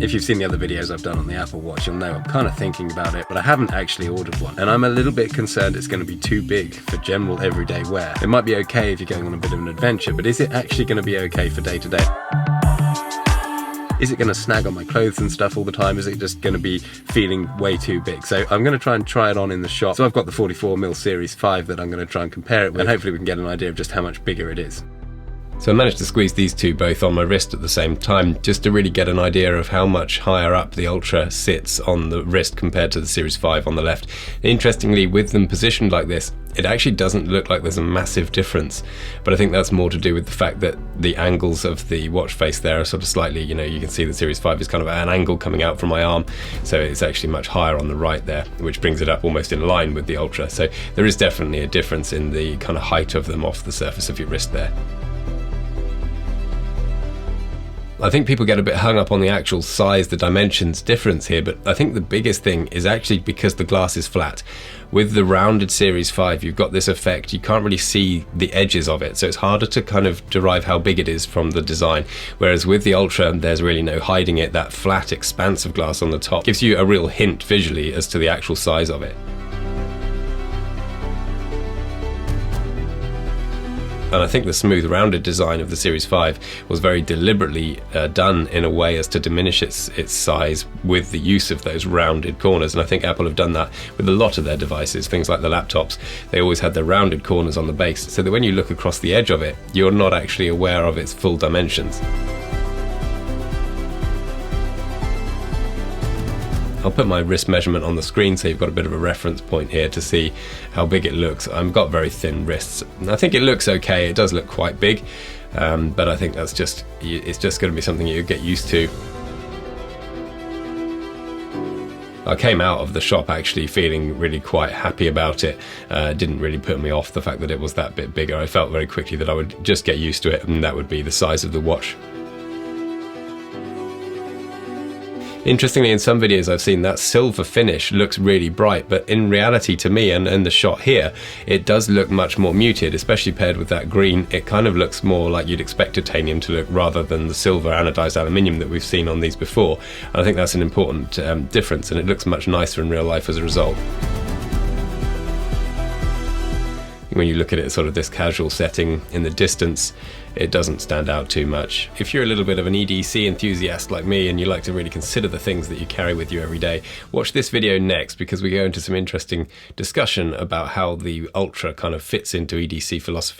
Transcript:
If you've seen the other videos I've done on the Apple Watch, you'll know I'm kind of thinking about it, but I haven't actually ordered one. And I'm a little bit concerned it's going to be too big for general everyday wear. It might be okay if you're going on a bit of an adventure, but is it actually going to be okay for day to day? Is it going to snag on my clothes and stuff all the time? Is it just going to be feeling way too big? So I'm going to try and try it on in the shop. So I've got the 44mm Series 5 that I'm going to try and compare it with, and hopefully we can get an idea of just how much bigger it is. So I managed to squeeze these two both on my wrist at the same time, just to really get an idea of how much higher up the Ultra sits on the wrist compared to the Series 5 on the left. Interestingly, with them positioned like this, it actually doesn't look like there's a massive difference, but I think that's more to do with the fact that the angles of the watch face there are sort of slightly, you can see the Series 5 is kind of an angle coming out from my arm, so it's actually much higher on the right there, which brings it up almost in line with the Ultra. So there is definitely a difference in the kind of height of them off the surface of your wrist there. I think people get a bit hung up on the actual size, the dimensions difference here, but I think the biggest thing is actually because the glass is flat. With the rounded Series 5, you've got this effect, you can't really see the edges of it, so it's harder to kind of derive how big it is from the design. Whereas with the Ultra, there's really no hiding it. That flat expanse of glass on the top gives you a real hint visually as to the actual size of it. And I think the smooth rounded design of the Series 5 was very deliberately done in a way as to diminish its size with the use of those rounded corners. And I think Apple have done that with a lot of their devices, things like the laptops. They always had the rounded corners on the base, so that when you look across the edge of it, you're not actually aware of its full dimensions. I'll put my wrist measurement on the screen so you've got a bit of a reference point here to see how big it looks. I've got very thin wrists. I think it looks okay. It does look quite big, but I think it's just going to be something you get used to. I came out of the shop actually feeling really quite happy about it. It didn't really put me off, the fact that it was that bit bigger. I felt very quickly that I would just get used to it, and that would be the size of the watch. Interestingly, in some videos I've seen that silver finish looks really bright, but in reality to me, and in the shot here, it does look much more muted, especially paired with that green. It kind of looks more like you'd expect titanium to look rather than the silver anodized aluminium that we've seen on these before. And I think that's an important difference, and it looks much nicer in real life as a result. When you look at it sort of this casual setting in the distance, it doesn't stand out too much. If you're a little bit of an EDC enthusiast like me and you like to really consider the things that you carry with you every day, watch this video next, because we go into some interesting discussion about how the Ultra kind of fits into EDC philosophy.